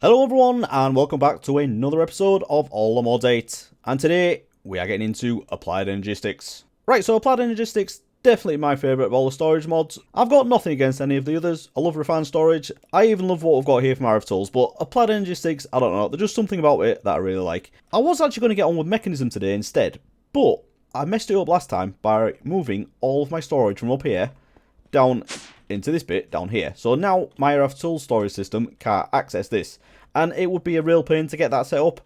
Hello everyone and welcome back to another episode of All the Mods 8, and today we are getting into Applied Energistics. Right, so Applied Energistics, definitely my favourite of all the storage mods. I've got nothing against any of the others. I love refined storage. I even love what we've got here from RF Tools, but Applied Energistics, I don't know, there's just something about it that I really like. I was actually going to get on with Mechanism today instead, but I messed it up last time by moving all of my storage from up here down into this bit down here. So now my RF Tools storage system can't access this, and it would be a real pain to get that set up.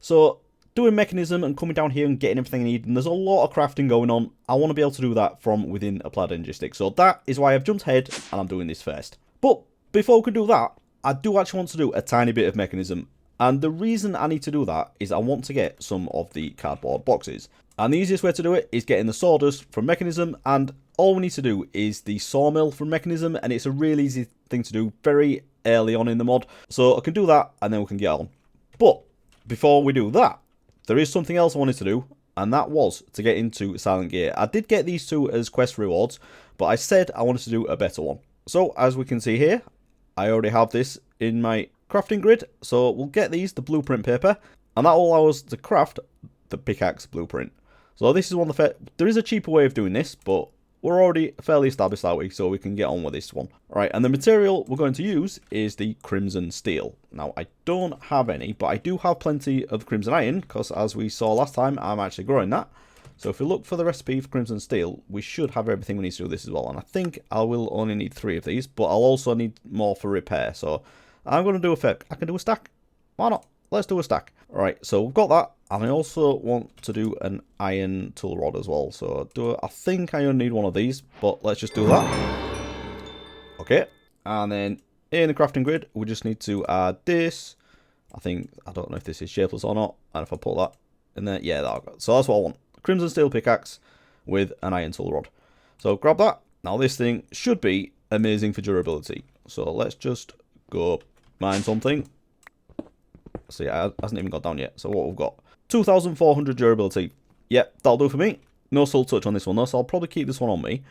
So doing Mechanism and coming down here and getting everything I need, and there's a lot of crafting going on, I want to be able to do that from within Applied Energistics. So that is why I've jumped ahead and I'm doing this first. But before we can do that, I do actually want to do a tiny bit of Mechanism. And the reason I need to do that is I want to get some of the cardboard boxes. And the easiest way to do it is getting the sawdust from Mechanism, and all we need to do is the sawmill from Mechanism, and it's a really easy thing to do very early on in the mod. So I can do that and then we can get on. But before we do that, there is something else I wanted to do, and that was to get into Silent Gear. I did get these two as quest rewards, but I said I wanted to do a better one. So as we can see here, I already have this in my crafting grid, so we'll get these, the blueprint paper, and that will allow us to craft the pickaxe blueprint. So this is one of the there is a cheaper way of doing this, but we're already fairly established that way, so we can get on with this one. Right, and the material we're going to use is the crimson steel. Now, I don't have any, but I do have plenty of crimson iron, because as we saw last time, I'm actually growing that. So if we look for the recipe for crimson steel, we should have everything we need to do this as well. And I think I will only need 3 of these, but I'll also need more for repair. So I'm going to do I can do a stack. Why not? Let's do a stack. Alright, so we've got that. And I also want to do an iron tool rod as well. So I think I only need 1 of these, but let's just do that. Okay. And then in the crafting grid, we just need to add this. I don't know if this is shapeless or not. And if I put that in there, yeah, so that's what I want. Crimson steel pickaxe with an iron tool rod. So grab that. Now this thing should be amazing for durability. So let's just go mine something. See, it hasn't even got down yet. So what we've got, 2,400 durability. Yep, that'll do for me. No soul touch on this one though, so I'll probably keep this one on me.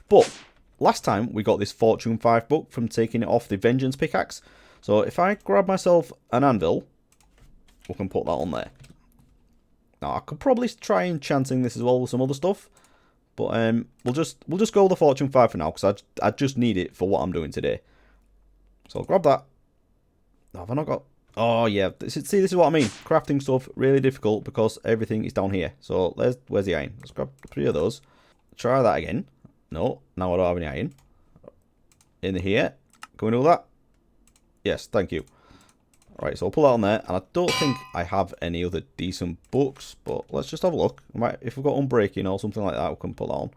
But last time we got this Fortune 5 book from taking it off the Vengeance pickaxe. So if I grab myself an anvil, we can put that on there. Now I could probably try enchanting this as well with some other stuff, but we'll just go with the Fortune 5 for now, because I just need it for what I'm doing today. So I'll grab that. Now, have I not got? Oh yeah, see, this is what I mean. Crafting stuff really difficult because everything is down here. So where's the iron? Let's grab 3 of those. Try that again. No, now I don't have any iron. In here, can we do that? Yes, thank you. Alright, so I'll pull that on there, and I don't think I have any other decent books, but let's just have a look. If we've got Unbreaking or something like that, we can put that on.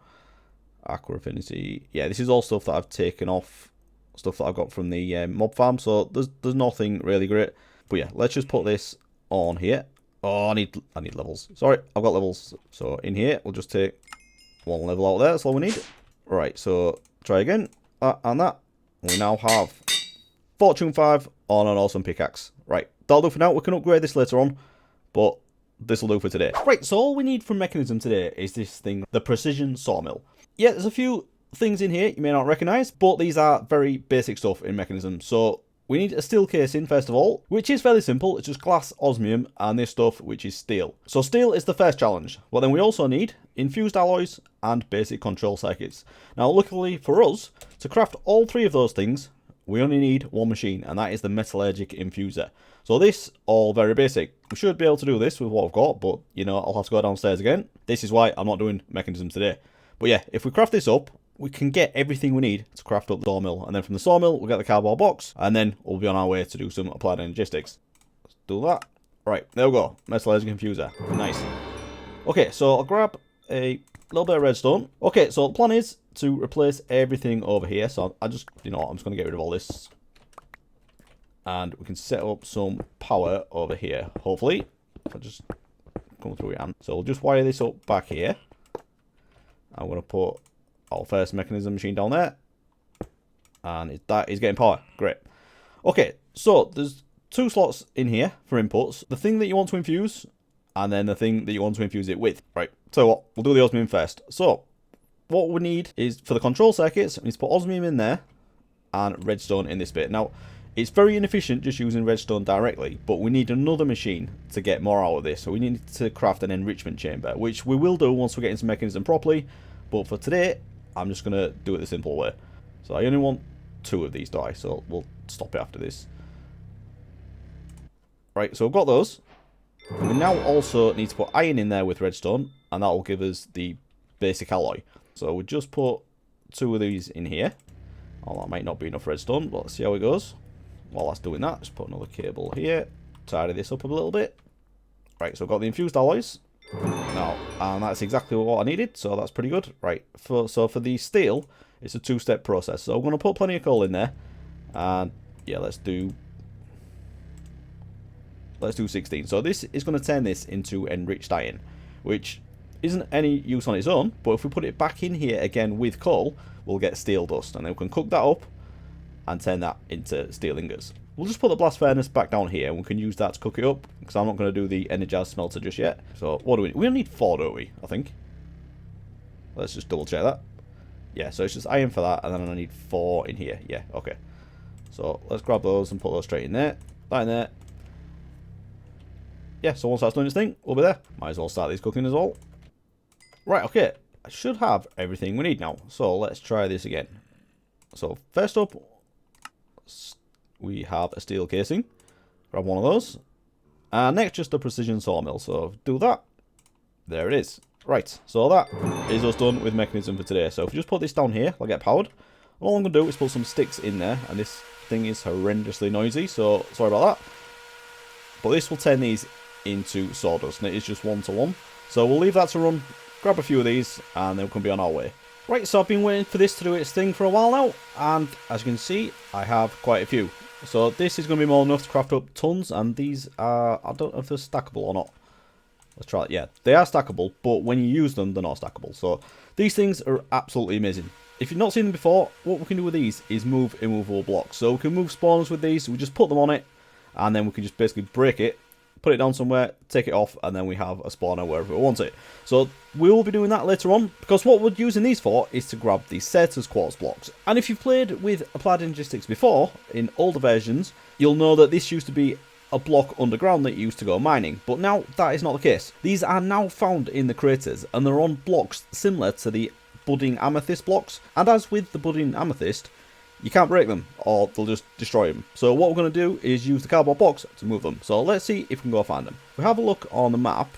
Aqua Affinity. Yeah, this is all stuff that I've taken off, stuff that I've got from the mob farm, so there's nothing really great. But yeah, let's just put this on here. Oh, I need levels. Sorry, I've got levels. So in here, we'll just take 1 level out there, that's all we need. Right, so try again, and that. We now have Fortune 5 on an awesome pickaxe. Right, that'll do for now. We can upgrade this later on, but this will do for today. Right, so all we need from Mechanism today is this thing, the Precision Sawmill. Yeah, there's a few things in here you may not recognise, but these are very basic stuff in Mechanism. So we need a steel casing first of all, which is fairly simple. It's just glass, osmium, and this stuff, which is steel. So steel is the first challenge. But then we also need infused alloys and basic control circuits. Now luckily for us, to craft all 3 of those things, we only need 1 machine, and that is the metallurgic infuser. So this, all very basic. We should be able to do this with what I've got, but you know, I'll have to go downstairs again. This is why I'm not doing Mechanism today. But yeah, if we craft this up, we can get everything we need to craft up the sawmill. And then from the sawmill, we'll get the cardboard box, and then we'll be on our way to do some Applied Energistics. Let's do that. Right, there we go. Metallurgic infuser. Nice. Okay, so I'll grab a little bit of redstone. Okay, so the plan is to replace everything over here. So I'm just going to get rid of all this. And we can set up some power over here, hopefully. If I just come through here. So we'll just wire this up back here. I'm going to put our first Mechanism machine down there. And that is getting power. Great. Okay, so there's 2 slots in here for inputs. The thing that you want to infuse, and then the thing that you want to infuse it with. Right, so what? We'll do the osmium first. So what we need is, for the control circuits, we need to put osmium in there and redstone in this bit. Now, It's very inefficient just using redstone directly, but we need another machine to get more out of this. So we need to craft an enrichment chamber, which we will do once we get into mechanism properly. But for today, I'm just going to do it the simple way. So I only want 2 of these die, so we'll stop it after this. Right, so I've got those. We now also need to put iron in there with redstone, and that will give us the basic alloy. So we'll just put 2 of these in here. Oh, that might not be enough redstone, but let's see how it goes. While that's doing that, just put another cable here. Tidy this up a little bit. Right, so I've got the infused alloys. Now, and that's exactly what I needed, so that's pretty good. Right, so for the steel, it's a 2-step process. So I'm going to put plenty of coal in there. And, yeah, let's do 16. So this is going to turn this into enriched iron, which isn't any use on its own, but if we put it back in here again with coal, we'll get steel dust, and then we can cook that up and turn that into steel ingots. We'll just put the blast furnace back down here, and we can use that to cook it up, because I'm not going to do the energized smelter just yet. So what do we need? We only need 4, don't we? I think. Let's just double check that. Yeah, so it's just iron for that, and then I need 4 in here. Yeah, okay. So let's grab those and put those straight in there. That in there. Yeah, so once that's doing its thing, we'll be there. Might as well start these cooking as well. Right, okay. I should have everything we need now. So let's try this again. So first up, we have a steel casing. Grab one of those. And next, just a precision sawmill. So do that. There it is. Right, so that is us done with mechanism for today. So if we just put this down here, I'll get powered. All I'm going to do is put some sticks in there. And this thing is horrendously noisy, so sorry about that. But this will turn these into sawdust, and it is just 1-to-1. So we'll leave that to run, grab a few of these, and then we can be on our way. Right, so I've been waiting for this to do its thing for a while now, and as you can see, I have quite a few. So this is going to be more than enough to craft up tons, and these are, I don't know if they're stackable or not. Let's try it. Yeah, they are stackable, but when you use them, they're not stackable. So these things are absolutely amazing. If you've not seen them before, what we can do with these is move immovable blocks. So we can move spawners with these, we just put them on it, and then we can just basically break it, put it down somewhere, take it off, and then we have a spawner wherever we want it. So we will be doing that later on, because what we're using these for is to grab the Certus quartz blocks. And if you've played with Applied Energistics before, in older versions, you'll know that this used to be a block underground that used to go mining, but now that is not the case. These are now found in the craters, and they're on blocks similar to the budding amethyst blocks, and as with the budding amethyst, you can't break them, or they'll just destroy them. So what we're going to do is use the cardboard box to move them. So let's see if we can go find them. If we have a look on the map,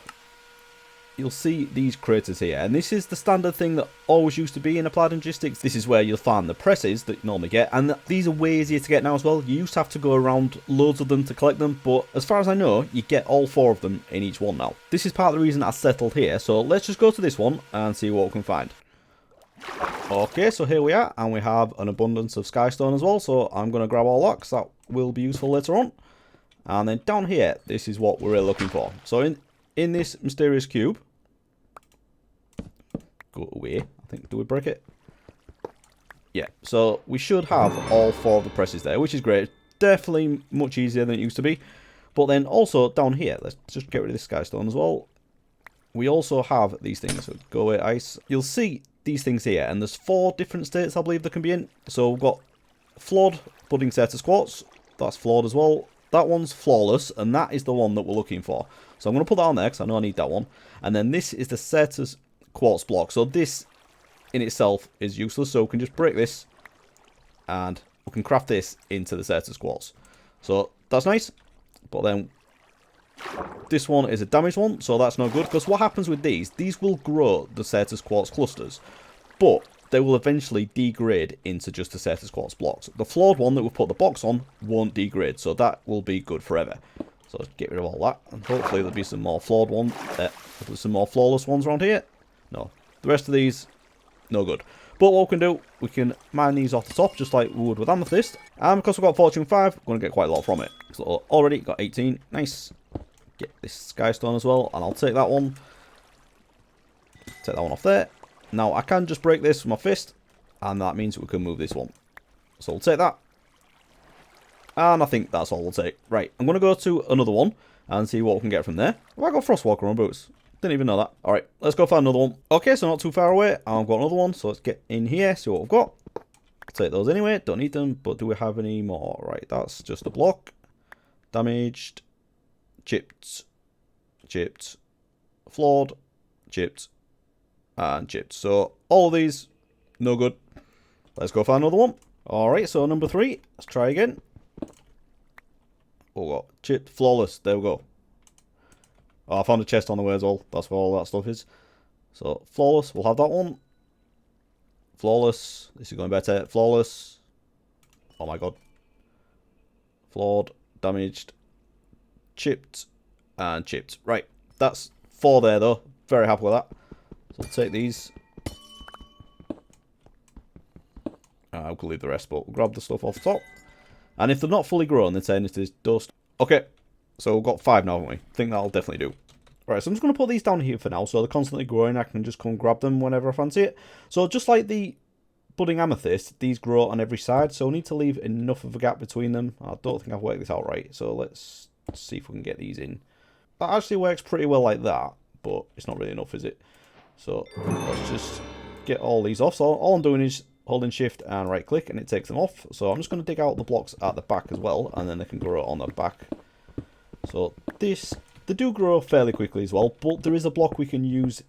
you'll see these craters here. And this is the standard thing that always used to be in Applied Energistics. This is where you'll find the presses that you normally get. And these are way easier to get now as well. You used to have to go around loads of them to collect them. But as far as I know, you get all 4 of them in each one now. This is part of the reason I settled here. So let's just go to this one and see what we can find. Okay, so here we are, and we have an abundance of skystone as well, so I'm going to grab all that, because that will be useful later on. And then down here, this is what we're really looking for. So in this mysterious cube, go away, I think, do we break it? Yeah, so we should have all 4 of the presses there, which is great. Definitely much easier than it used to be. But then also down here, let's just get rid of this skystone as well. We also have these things, so go away ice. You'll see these things here, and there's 4 different states I believe they can be in. So we've got flawed budding Certus quartz, that's flawed as well. That one's flawless, and that is the one that we're looking for. So I'm going to put that on there because I know I need that one. And then this is the Certus quartz block. So this in itself is useless, so we can just break this and we can craft this into the Certus quartz. So that's nice, but then this one is a damaged one, so that's no good, because what happens with these will grow the Certus quartz clusters, but they will eventually degrade into just the Certus quartz blocks. The flawed one that we've put the box on won't degrade, so that will be good forever. So let's get rid of all that, and hopefully there'll be some more flawed ones, some more flawless ones around here. No, the rest of these, no good. But what we can do, we can mine these off the top, just like we would with amethyst, and because we've got Fortune 5, we're going to get quite a lot from it. So already got 18, nice. Get this skystone as well, and I'll take that one. Take that one off there. Now I can just break this with my fist, and that means we can move this one. So we'll take that. And I think that's all we'll take. Right, I'm going to go to another one and see what we can get from there. Have I got Frostwalker on boots? Didn't even know that. Alright, let's go find another one. Okay, so not too far away. I've got another one, so let's get in here, see what we've got. Take those anyway, don't need them, but do we have any more? Right, that's just a block. Damaged, chipped, chipped, flawed, chipped, and chipped. So all of these, no good. Let's go find another one. Alright, so number 3, let's try again. Oh, chipped, flawless, there we go. Oh, I found a chest on the way as well, that's where all that stuff is. So, flawless, we'll have that one. Flawless, this is going better. Flawless. Oh my god. Flawed, damaged, chipped, and chipped. Right, that's 4 there though. Very happy with that. So I'll take these. I will leave the rest, but we'll grab the stuff off the top. And if they're not fully grown, they turn into this dust. Okay, so we've got 5 now, haven't we? I think that'll definitely do. Right, so I'm just going to put these down here for now, so they're constantly growing. I can just come grab them whenever I fancy it. So just like the budding amethyst, these grow on every side, so we need to leave enough of a gap between them. I don't think I've worked this out right, so let's see if we can get these in. That actually works pretty well like that, but it's not really enough, is it? So let's just get all these off. So all I'm doing is holding shift and right click and it takes them off. So I'm just going to dig out the blocks at the back as well, and then they can grow on the back. So this, they do grow fairly quickly as well, but there is a block we can use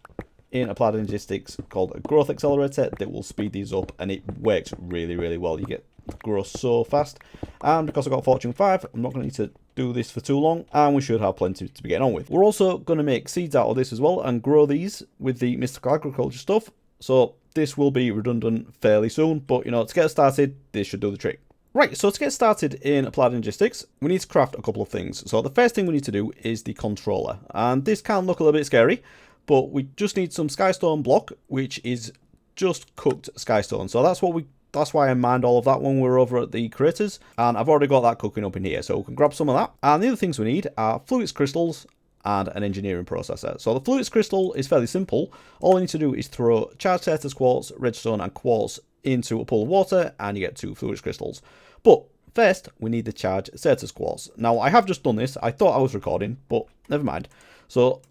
in Applied Energistics called a growth accelerator that will speed these up, and it works really well. You get grow so fast, and because I got Fortune 5, I'm not going to need to do this for too long, and we should have plenty to be getting on with. We're also going to make seeds out of this as well and grow these with the mystical agriculture stuff, so this will be redundant fairly soon, but you know, to get started, this should do the trick. Right, so to get started in Applied Energistics, we need to craft a couple of things. So the first thing we need to do is the controller, and this can look a little bit scary, but we just need some skystone block, which is just cooked skystone. So that's why I mined all of that when we were over at the creators, and I've already got that cooking up in here, so we can grab some of that. And the other things we need are fluix crystals and an engineering processor. So the fluix crystal is fairly simple. All we need to do is throw charged Certus quartz, redstone, and quartz into a pool of water, and you get 2 fluix crystals. But first, we need the charged Certus quartz. Now, I have just done this. I thought I was recording, but never mind. So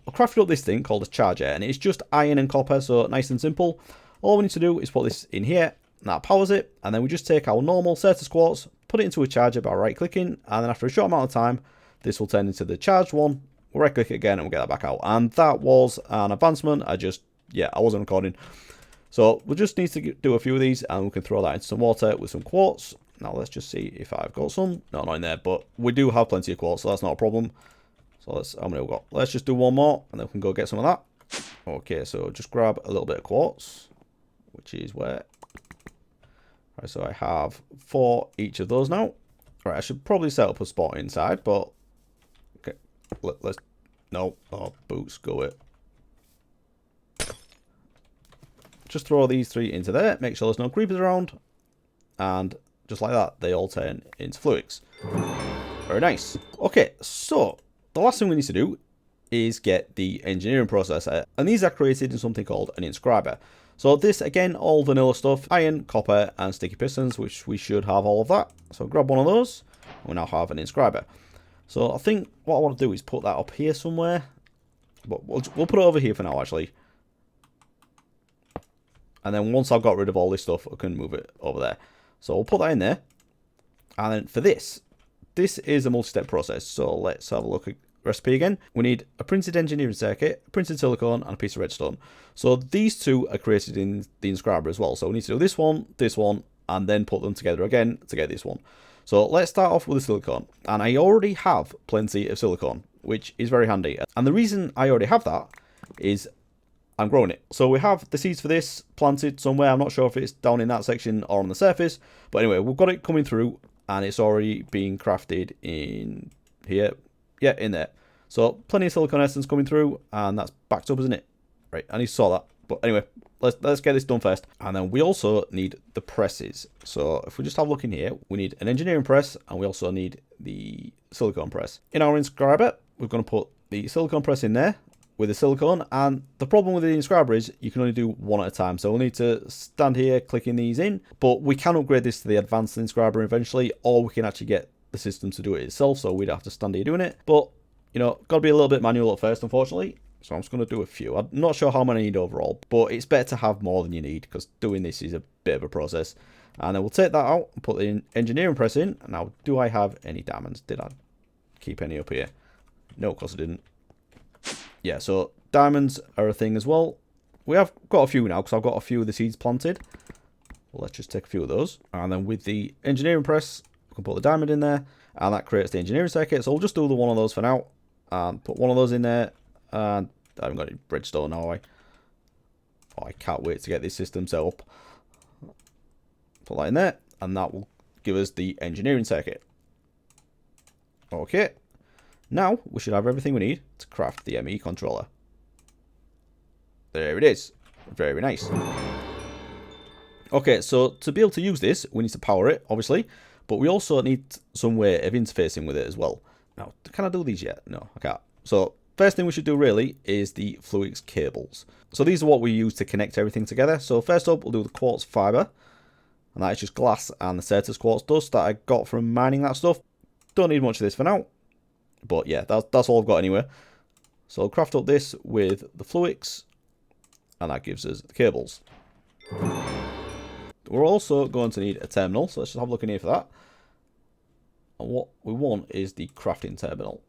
I crafted up this thing called a charger, and it's just iron and copper, so nice and simple. All we need to do is put this in here, and that powers it, and then we just take our normal Certus quartz, put it into a charger by right-clicking, and then after a short amount of time, this will turn into the charged one. We'll right-click it again, and we'll get that back out. And that was an advancement. I wasn't recording. So we'll just need to do a few of these, and we can throw that into some water with some quartz. Now let's just see if I've got some. No, not in there, but we do have plenty of quartz, so that's not a problem. So how many we got? Let's just do one more, and then we can go get some of that. Okay, so just grab a little bit of quartz, which is where. Right, so I have 4 each of those now. All right, I should probably set up a spot inside, but okay, let's. No, oh, boots, go it. Just throw these 3 into there. Make sure there's no creepers around, and just like that, they all turn into fluix. Very nice. Okay, so the last thing we need to do is get the engineering processor, and these are created in something called an inscriber. So this, again, all vanilla stuff, iron, copper, and sticky pistons, which we should have all of that. So grab one of those, we now have an inscriber. So I think what I want to do is put that up here somewhere, but we'll put it over here for now, actually. And then once I've got rid of all this stuff, I can move it over there. So we'll put that in there. And then for this is a multi-step process. So let's have a look at recipe again. We need a printed engineering circuit, a printed silicone, and a piece of redstone. So these 2 are created in the inscriber as well. So we need to do this one, and then put them together again to get this one. So let's start off with the silicone. And I already have plenty of silicone, which is very handy. And the reason I already have that is I'm growing it. So we have the seeds for this planted somewhere. I'm not sure if it's down in that section or on the surface. But anyway, we've got it coming through, and it's already being crafted in here. Yeah, in there. So plenty of silicon essence coming through, and that's backed up, isn't it? Right, I need to sort that. But anyway, let's get this done first. And then we also need the presses. So if we just have a look in here, we need an engineering press, and we also need the silicone press. In our inscriber, we're going to put the silicone press in there with the silicone, and the problem with the inscriber is you can only do one at a time. So we'll need to stand here clicking these in, but we can upgrade this to the advanced inscriber eventually, or we can actually get the system to do it itself, so we'd have to stand here doing it. But you know, got to be a little bit manual at first, unfortunately. So I'm just going to do a few. I'm not sure how many I need overall, but it's better to have more than you need, because doing this is a bit of a process. And then we'll take that out and put the engineering press in. Now, do I have any diamonds? Did I keep any up here? No, of course I didn't. Yeah, so diamonds are a thing as well. We have got a few now because I've got a few of the seeds planted. Well, let's just take a few of those. And then with the engineering press, we can put the diamond in there. And that creates the engineering circuit. So we'll just do the one of those for now. And put one of those in there. And I haven't got any redstone now, have I? Oh, I can't wait to get this system set up. Put that in there. And that will give us the engineering circuit. Okay. Now, we should have everything we need to craft the ME controller. There it is. Very nice. Okay, so to be able to use this, we need to power it, obviously. But we also need some way of interfacing with it as well. Now, can I do these yet? No, I can't. So, first thing we should do really is the Fluix cables. So these are what we use to connect everything together. So first up, we'll do the quartz fiber. And that is just glass and the Certus quartz dust that I got from mining that stuff. Don't need much of this for now. But yeah, that's all I've got anyway. So I'll craft up this with the Fluix. And that gives us the cables. We're also going to need a terminal. So let's just have a look in here for that. And what we want is the crafting terminal.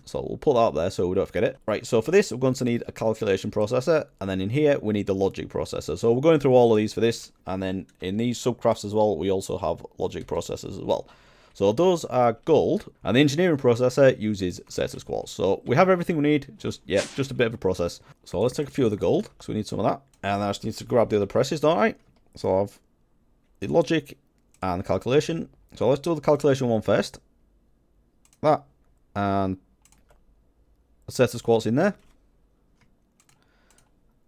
So we'll put that up there so we don't forget it. Right, so for this, we're going to need a calculation processor. And then in here, we need the logic processor. So we're going through all of these for this. And then in these subcrafts as well, we also have logic processors as well. So those are gold. And the engineering processor uses Certus quartz. So we have everything we need. Just a bit of a process. So let's take a few of the gold because we need some of that. And I just need to grab the other presses, don't I? So I have the logic and the calculation. So let's do the calculation one first. That. And Certus quartz in there.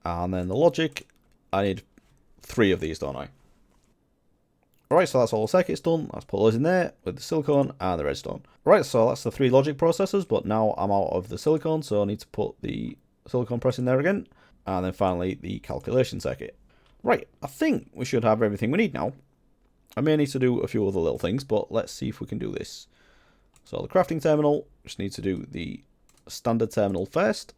And then the logic. I need 3 of these, don't I? Alright, so that's all the circuits done. Let's put those in there with the silicone and the redstone. Right, so that's the 3 logic processors, but now I'm out of the silicone, so I need to put the silicone press in there again. And then finally the calculation circuit. Right, I think we should have everything we need now. I may need to do a few other little things, but let's see if we can do this. So the crafting terminal, just need to do the standard terminal first.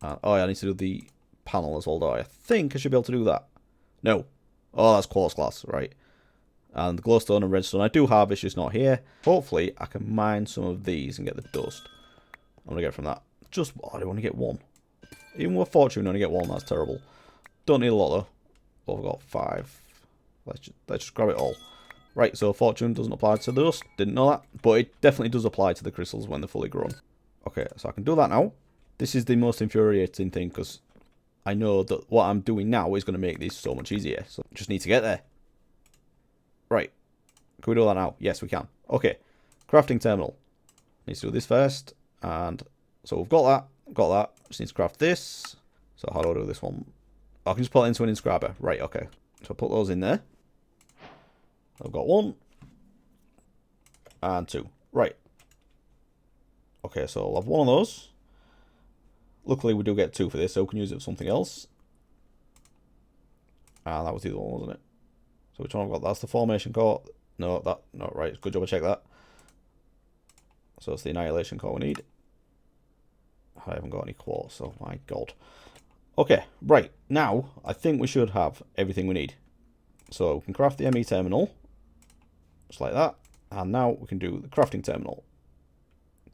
And, oh yeah, I need to do the panel as well, though. I think I should be able to do that. No. Oh, that's quartz glass, right. And the glowstone and redstone I do have, it's just not here. Hopefully, I can mine some of these and get the dust. I'm going to get from that. Just, oh, I only get 1. Even with fortune, I only get 1, that's terrible. Don't need a lot, though. Oh, I've got 5. Let's just grab it all. Right, so fortune doesn't apply to the dust. Didn't know that. But it definitely does apply to the crystals when they're fully grown. Okay, so I can do that now. This is the most infuriating thing, because I know that what I'm doing now is going to make this so much easier. So just need to get there. Right. Can we do that now? Yes, we can. Okay. Crafting terminal. Need to do this first. And so we've got that. Got that. Just need to craft this. So how do I do this one? I can just put it into an inscriber. Right, okay. So put those in there. I've got 1. And 2. Right. Okay, so I'll have 1 of those. Luckily, we do get 2 for this, so we can use it for something else. Ah, that was the other one, wasn't it? So which one I've got? That's the formation core. No, that, no, right. Good job I checked that. So it's the annihilation core we need. I haven't got any quartz, so my god. Okay, right. Now, I think we should have everything we need. So we can craft the ME terminal. Just like that. And now we can do the crafting terminal.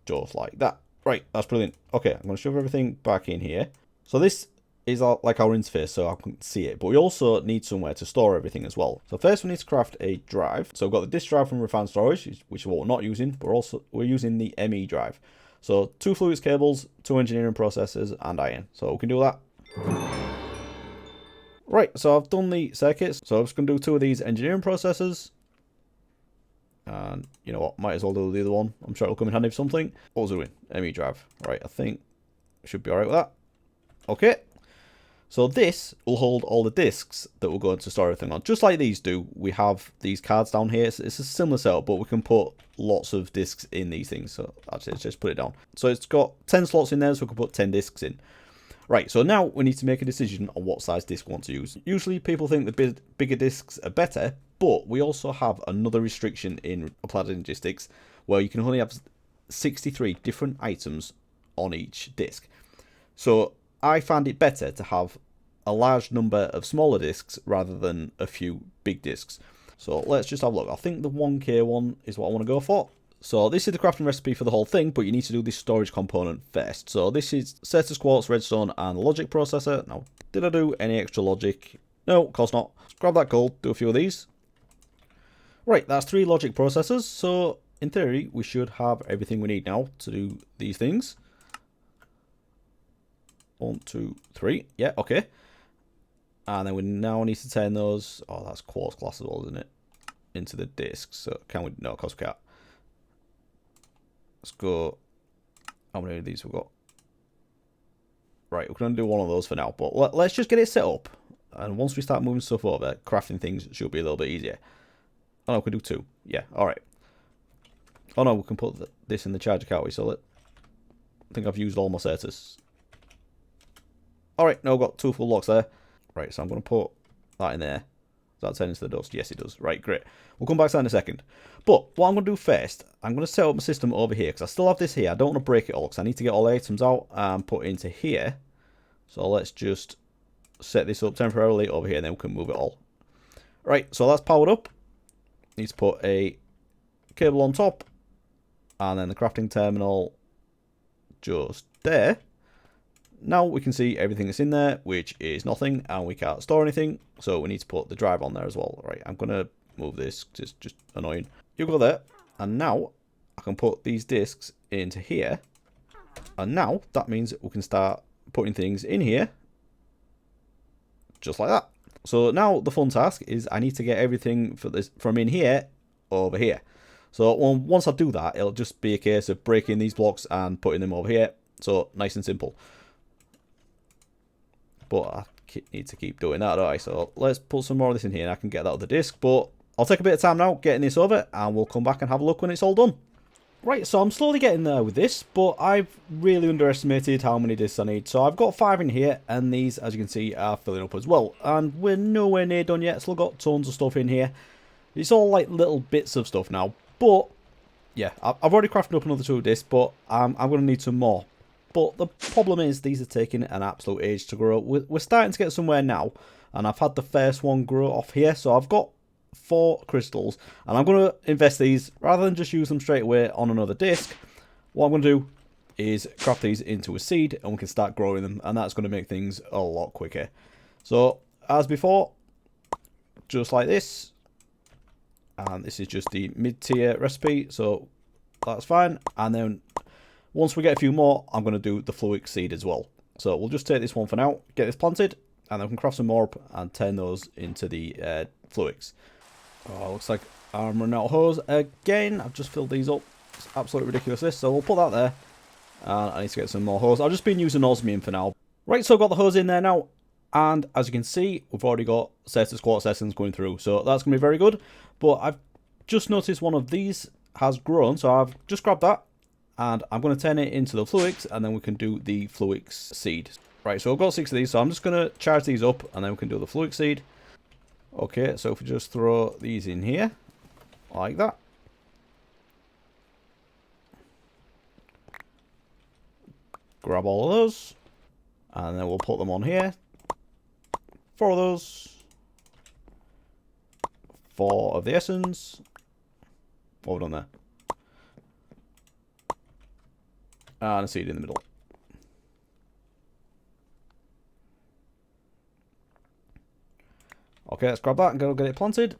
Just like that. Right, that's brilliant. Okay, I'm going to shove everything back in here. So this is like our interface, so I can see it. But we also need somewhere to store everything as well. So first we need to craft a drive. So we've got the disk drive from refined storage, which is what we're not using. But we're using the ME drive. So 2 Fluix cables, 2 engineering processors, and iron. So we can do that. Right, so I've done the circuits. So I'm just going to do 2 of these engineering processors. And you know what, might as well do the other one. I'm sure it'll come in handy for something. What was it doing? ME drive. Right, I think I should be alright with that. Okay. So this will hold all the discs that we're going to store everything on. Just like these do, we have these cards down here. It's a similar setup, but we can put lots of discs in these things. So actually, let's just put it down. So it's got 10 slots in there, so we can put 10 discs in. Right, so now we need to make a decision on what size disc we want to use. Usually people think the bigger discs are better, but we also have another restriction in Applied Energistics where you can only have 63 different items on each disc. So I find it better to have a large number of smaller discs rather than a few big discs. So let's just have a look. I think the 1K one is what I want to go for. So this is the crafting recipe for the whole thing, but you need to do this storage component first. So this is Certus quartz, redstone, and the logic processor. Now, did I do any extra logic? No, of course not. Let's grab that gold, do a few of these. Right, that's 3 logic processors. So in theory, we should have everything we need now to do these things. 1, 2, 3. Yeah, okay. And then we now need to turn those. Oh, that's quartz glass as well, isn't it? Into the discs. So can we? No, of course we can't. Let's go. How many of these we've got? Right, we're going to do one of those for now. But let's just get it set up. And once we start moving stuff over, crafting things should be a little bit easier. Oh no, we can do 2. Yeah, alright. Oh no, we can put this in the charger, can't we? So I think I've used all my Certus. Alright, no, I've got 2 full locks there. Right, so I'm going to put that in there. Does that turn into the dust? Yes, it does. Right, great. We'll come back to that in a second. But what I'm going to do first, I'm going to set up my system over here, because I still have this here. I don't want to break it all, because I need to get all the items out and put it into here. So let's just set this up temporarily over here, and then we can move it all. Right, so that's powered up. Need to put a cable on top, and then the crafting terminal just there. Now we can see everything that's in there, which is nothing, and we can't store anything, so we need to put the drive on there as well. Right, I'm going to move this, because it's just annoying. You go there, and now I can put these discs into here, and now that means we can start putting things in here, just like that. So now the fun task is I need to get everything for this from in here over here. So once I do that, it'll just be a case of breaking these blocks and putting them over here. So nice and simple. But I need to keep doing that, don't I? So let's put some more of this in here and I can get that other disc. But I'll take a bit of time now getting this over and we'll come back and have a look when it's all done. Right, so I'm slowly getting there with this, but I've really underestimated how many discs I need. So I've got 5 in here, and these, as you can see, are filling up as well. And we're nowhere near done yet, still got tons of stuff in here. It's all like little bits of stuff now, but yeah, I've already crafted up another 2 discs, but I'm going to need some more. But the problem is these are taking an absolute age to grow. We're starting to get somewhere now, and I've had the first one grow off here, so I've got 4 crystals, and I'm going to invest these rather than just use them straight away on another disc. What I'm going to do is craft these into a seed and we can start growing them, and that's going to make things a lot quicker. So as before, just like this, and this is just the mid-tier recipe, so that's fine. And then once we get a few more, I'm going to do the fluid seed as well. So we'll just take this one for now, get this planted, and then we can craft some more up and turn those into the fluids. Oh, looks like I'm running out of hose again. I've just filled these up. It's absolutely ridiculous this. So we'll put that there. And I need to get some more hose. I've just been using osmium for now. Right, so I've got the hose in there now. And as you can see, we've already got Certus quartz essence going through. So that's going to be very good. But I've just noticed one of these has grown. So I've just grabbed that. And I'm going to turn it into the fluix. And then we can do the fluix seed. Right, so I've got 6 of these. So I'm just going to charge these up. And then we can do the fluix seed. Okay, so if we just throw these in here, like that. Grab all of those, and then we'll put them on here. 4 of those. 4 of the essence. What have we done there? And a seed in the middle. Okay, let's grab that and go get it planted.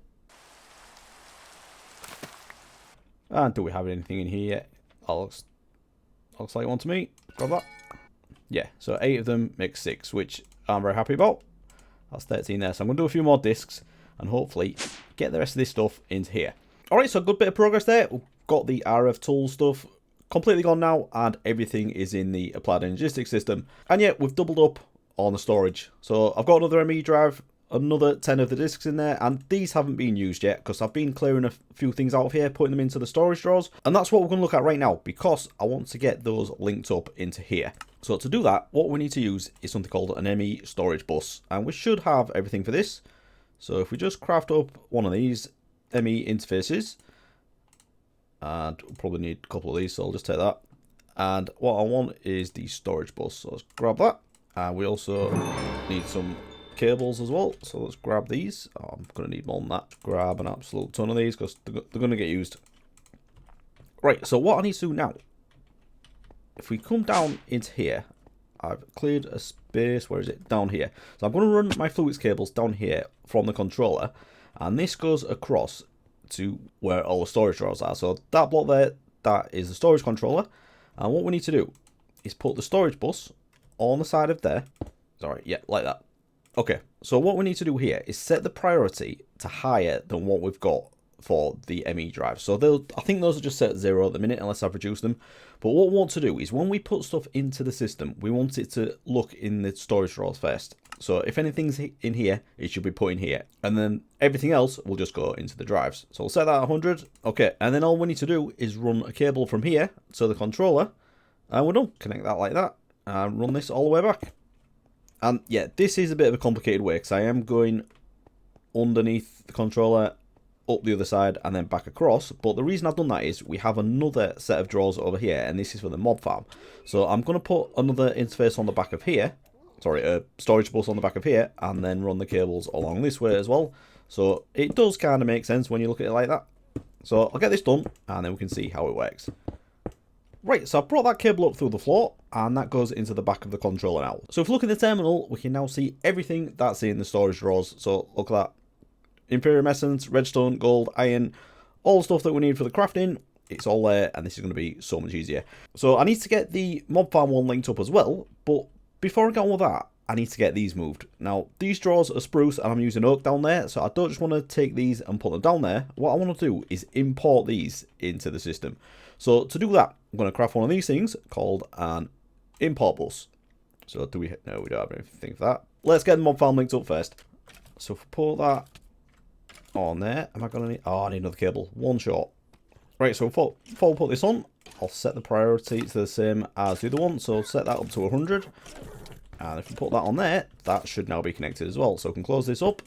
And do we have anything in here yet? That looks like one to me. Grab that. Yeah, so 8 of them makes 6, which I'm very happy about. That's 13 there. So I'm going to do a few more discs and hopefully get the rest of this stuff into here. Alright, so a good bit of progress there. We've got the RF tool stuff completely gone now, and everything is in the Applied Energistics system. And yeah, we've doubled up on the storage. So I've got another ME drive, another 10 of the discs in there, and these haven't been used yet because I've been clearing a few things out of here, putting them into the storage drawers, and that's what we're going to look at right now because I want to get those linked up into here. So to do that, what we need to use is something called an ME storage bus, and we should have everything for this. So if we just craft up one of these ME interfaces, and we'll probably need a couple of these, so I'll just take that. And what I want is the storage bus, so let's grab that. And we also need some cables as well. So let's grab these. Oh, I'm going to need more than that. Grab an absolute ton of these because they're going to get used. Right, so what I need to do now, if we come down into here, I've cleared a space, where is it? Down here. So I'm going to run my fluids cables down here from the controller, and this goes across to where all the storage drawers are. So that block there, that is the storage controller, and what we need to do is put the storage bus on the side of there. Sorry, yeah, like that. Okay, so what we need to do here is set the priority to higher than what we've got for the ME drive. So I think those are just set at 0 at the minute, unless I've reduced them. But what we want to do is when we put stuff into the system, we want it to look in the storage drawers first. So if anything's in here, it should be put in here. And then everything else will just go into the drives. So we'll set that at 100. Okay, and then all we need to do is run a cable from here to the controller. And we're done. Connect that like that. And run this all the way back. And yeah, this is a bit of a complicated way because I am going underneath the controller, up the other side, and then back across. But the reason I've done that is we have another set of drawers over here, and this is for the mob farm. So I'm going to put another interface on the back of here. Sorry, a storage bus on the back of here, and then run the cables along this way as well. So it does kind of make sense when you look at it like that. So I'll get this done, and then we can see how it works. Right, so I've brought that cable up through the floor, and that goes into the back of the controller now. So if we look at the terminal, we can now see everything that's in the storage drawers. So look at that. Imperium Essence, Redstone, Gold, Iron, all the stuff that we need for the crafting. It's all there, and this is going to be so much easier. So I need to get the mob farm one linked up as well, but before I get on with that, I need to get these moved. Now, these drawers are spruce, and I'm using oak down there, so I don't just want to take these and put them down there. What I want to do is import these into the system. So to do that, I'm going to craft one of these things called an import bus. So do we? No, we don't have anything for that. Let's get the mob farm linked up first. So if we put that on there, am I going to need? Oh, I need another cable. One short. Right, so before we put this on, I'll set the priority to the same as the other one. So set that up to 100. And if we put that on there, that should now be connected as well. So we can close this up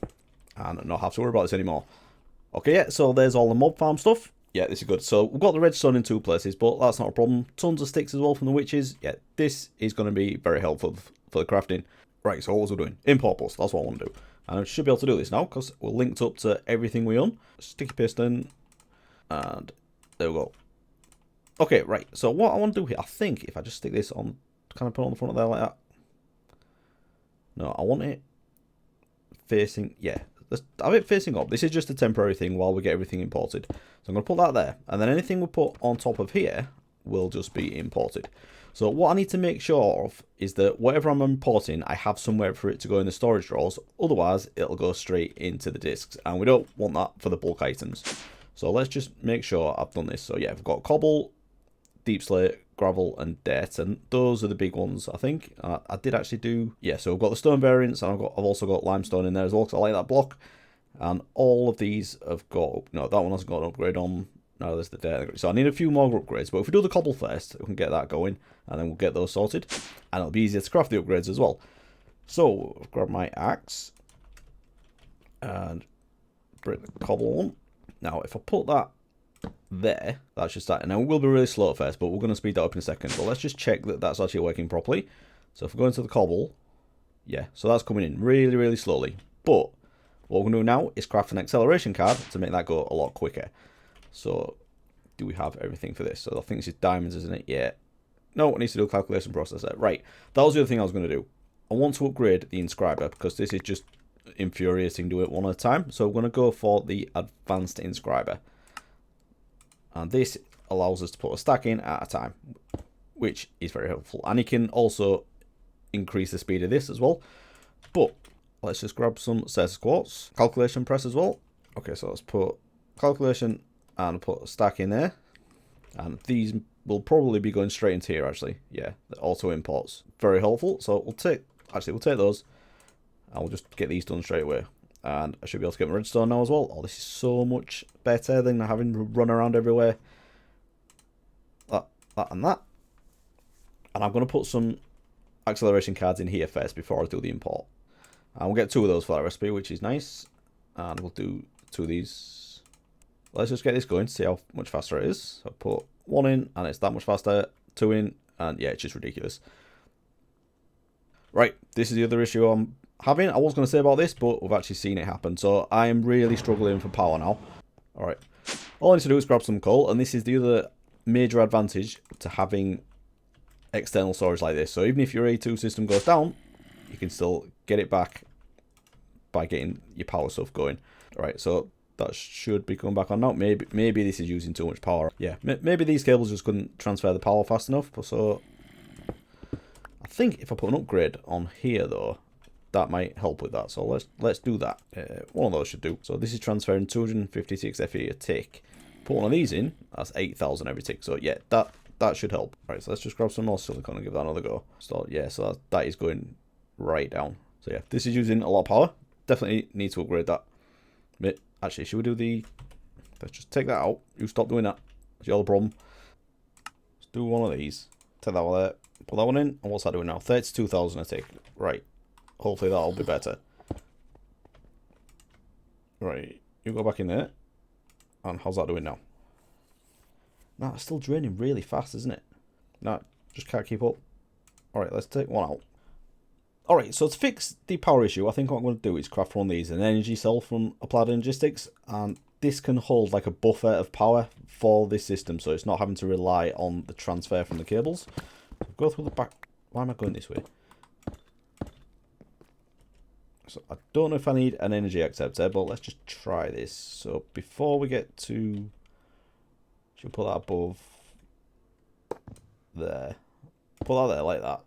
and not have to worry about this anymore. Okay, yeah, so there's all the mob farm stuff. Yeah, this is good. So we've got the redstone in 2 places, but that's not a problem. Tons of sticks as well from the witches. Yeah, this is going to be very helpful for the crafting. Right, so what was we doing? Import bus, that's what I want to do. And I should be able to do this now because we're linked up to everything we own. Sticky piston. And there we go. Okay, right. So what I want to do here, I think if I just stick this on, kind of put it on the front of there like that. No, I want it facing, yeah. Let's have it facing up. This is just a temporary thing while we get everything imported. So I'm going to put that there. And then anything we put on top of here will just be imported. So what I need to make sure of is that whatever I'm importing, I have somewhere for it to go in the storage drawers. Otherwise, it'll go straight into the disks. And we don't want that for the bulk items. So let's just make sure I've done this. So yeah, I've got cobble, deep slate, gravel, and dirt. And those are the big ones, I think. I did actually do, yeah, so I've got the stone variants, and I've also got limestone in there as well, because I like that block. And all of these have got, no, that one hasn't got an upgrade on. No, there's the dirt. So I need a few more upgrades. But if we do the cobble first, we can get that going. And then we'll get those sorted. And it'll be easier to craft the upgrades as well. So, I've grabbed my axe. And break the cobble one. Now, if I put that there, that should start. Now, we will be really slow at first, but we're going to speed that up in a second. But let's just check that that's actually working properly. So, if we go into the cobble, yeah, so that's coming in really, really slowly. But what we're going to do now is craft an acceleration card to make that go a lot quicker. So, do we have everything for this? So, I think this is diamonds, isn't it? Yeah. No, it needs to do a calculation processor. Right. That was the other thing I was going to do. I want to upgrade the inscriber because this is just infuriating to do it one at a time. So, we're going to go for the advanced inscriber. And this allows us to put a stack in at a time, which is very helpful. And you can also increase the speed of this as well. But let's just grab some Certus quartz. Calculation press as well. Okay, so let's put calculation and put a stack in there. And these will probably be going straight into here, actually. Yeah, the auto imports. Very helpful. So we'll take those. And we'll just get these done straight away. And I should be able to get my redstone now as well. Oh, this is so much better than having to run around everywhere. That, and that. And I'm going to put some acceleration cards in here first before I do the import. And we'll get 2 of those for that recipe, which is nice. And we'll do 2 of these. Let's just get this going to see how much faster it is. So put 1 in, and it's that much faster. 2 in, and yeah, it's just ridiculous. Right, this is the other issue I'm having. I was going to say about this, but we've actually seen it happen. So I am really struggling for power now. Alright. All I need to do is grab some coal, and this is the other major advantage to having external storage like this. So even if your A2 system goes down, you can still get it back by getting your power stuff going. Alright, so that should be coming back on now. Maybe this is using too much power. Yeah, maybe these cables just couldn't transfer the power fast enough. So I think if I put an upgrade on here though, that might help with that. So let's do that. One of those should do. So this is transferring 256 FE a tick. Put one of these in, that's 8,000 every tick. So yeah, that should help. Right, so let's just grab some more silicon and give that another go. So yeah, so that is going right down. So yeah, this is using a lot of power. Definitely need to upgrade that. But actually, should we do the... Let's just take that out. You stop doing that. That's your problem. Let's do one of these. Take that one there. Put that one in. And what's that doing now? 32,000 a tick. Right. Hopefully that'll be better. Right. You go back in there. And how's that doing now? Nah, it's still draining really fast, isn't it? Nah, just can't keep up. Alright, let's take one out. Alright, so to fix the power issue, I think what I'm going to do is craft one of these, an energy cell from Applied Energistics, and this can hold like a buffer of power for this system, so it's not having to rely on the transfer from the cables. Go through the back. Why am I going this way? So I don't know if I need an energy acceptor, but let's just try this. So before we get to... Should we put that above there? Put that there like that.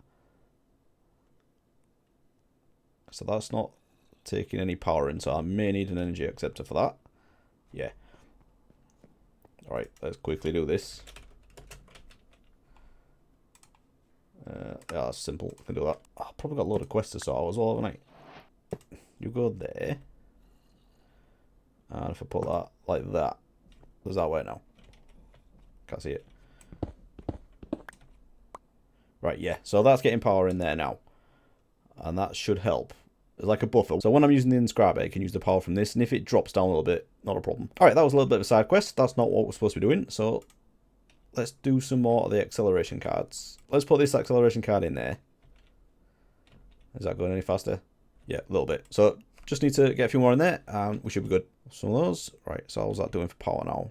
So that's not taking any power in, so I may need an energy acceptor for that. Yeah. Alright, let's quickly do this. Yeah, that's simple. I can do that. I've probably got a load of quests to sort out as well, haven't I? You go there. And if I put that like that, does that work now? Can't see it. Right, yeah. So that's getting power in there now. And that should help. It's like a buffer. So when I'm using the inscriber, I can use the power from this. And if it drops down a little bit, not a problem. Alright, that was a little bit of a side quest. That's not what we're supposed to be doing. So let's do some more of the acceleration cards. Let's put this acceleration card in there. Is that going any faster? Yeah, a little bit. So just need to get a few more in there and we should be good. Some of those. Right, so how's that doing for power now?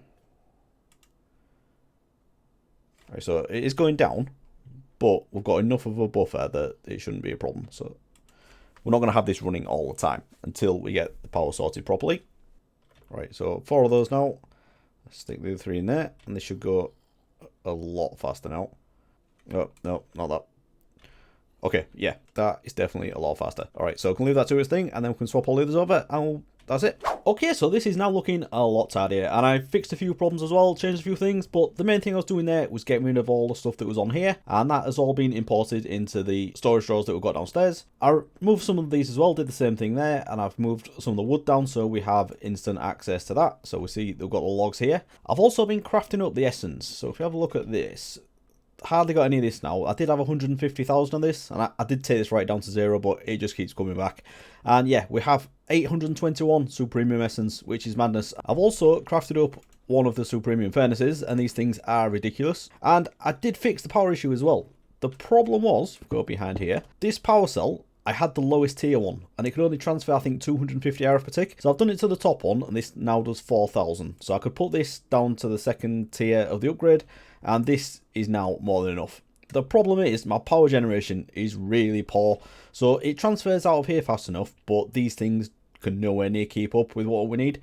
Right, so it is going down, but we've got enough of a buffer that it shouldn't be a problem. So we're not going to have this running all the time until we get the power sorted properly. Right, so 4 of those now. Let's stick the other 3 in there, and this should go a lot faster now. Oh, no, not that. Okay, yeah, that is definitely a lot faster. Alright, so I can leave that to its thing, and then we can swap all the others over, and that's it. Okay, so this is now looking a lot tidier, and I fixed a few problems as well, changed a few things, but the main thing I was doing there was getting rid of all the stuff that was on here, and that has all been imported into the storage drawers that we've got downstairs. I moved some of these as well, did the same thing there, and I've moved some of the wood down so we have instant access to that. So we see they've got the logs here. I've also been crafting up the essence, so if you have a look at this, hardly got any of this now. I did have 150,000 on this, and I did take this right down to 0, but it just keeps coming back. And yeah, we have 821 super premium essence, which is madness. I've also crafted up one of the super premium furnaces, and these things are ridiculous. And I did fix the power issue as well. The problem was, go behind here, this power cell, I had the lowest tier one, and it could only transfer, I think, 250 RF per tick. So I've done it to the top one, and this now does 4,000. So I could put this down to the second tier of the upgrade, and this is now more than enough. The problem is my power generation is really poor, so it transfers out of here fast enough, but these things can nowhere near keep up with what we need.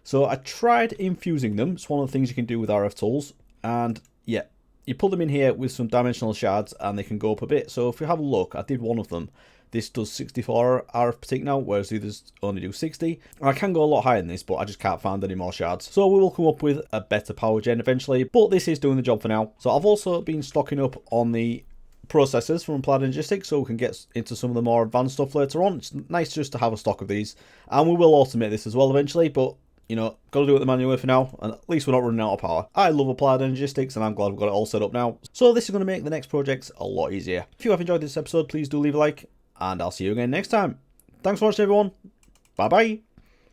So I tried infusing them. It's one of the things you can do with RF tools, and yeah, you put them in here with some dimensional shards and they can go up a bit. So if you have a look, I did one of them. This does 64 RF per tick now, whereas the others only do 60. And I can go a lot higher than this, but I just can't find any more shards. So we will come up with a better power gen eventually, but this is doing the job for now. So I've also been stocking up on the processors from Applied Energistics, so we can get into some of the more advanced stuff later on. It's nice just to have a stock of these. And we will automate this as well eventually, but you know, got to do it the manual way for now, and at least we're not running out of power. I love Applied Energistics, and I'm glad we've got it all set up now. So this is going to make the next projects a lot easier. If you have enjoyed this episode, please do leave a like, and I'll see you again next time. Thanks for watching, everyone. Bye-bye.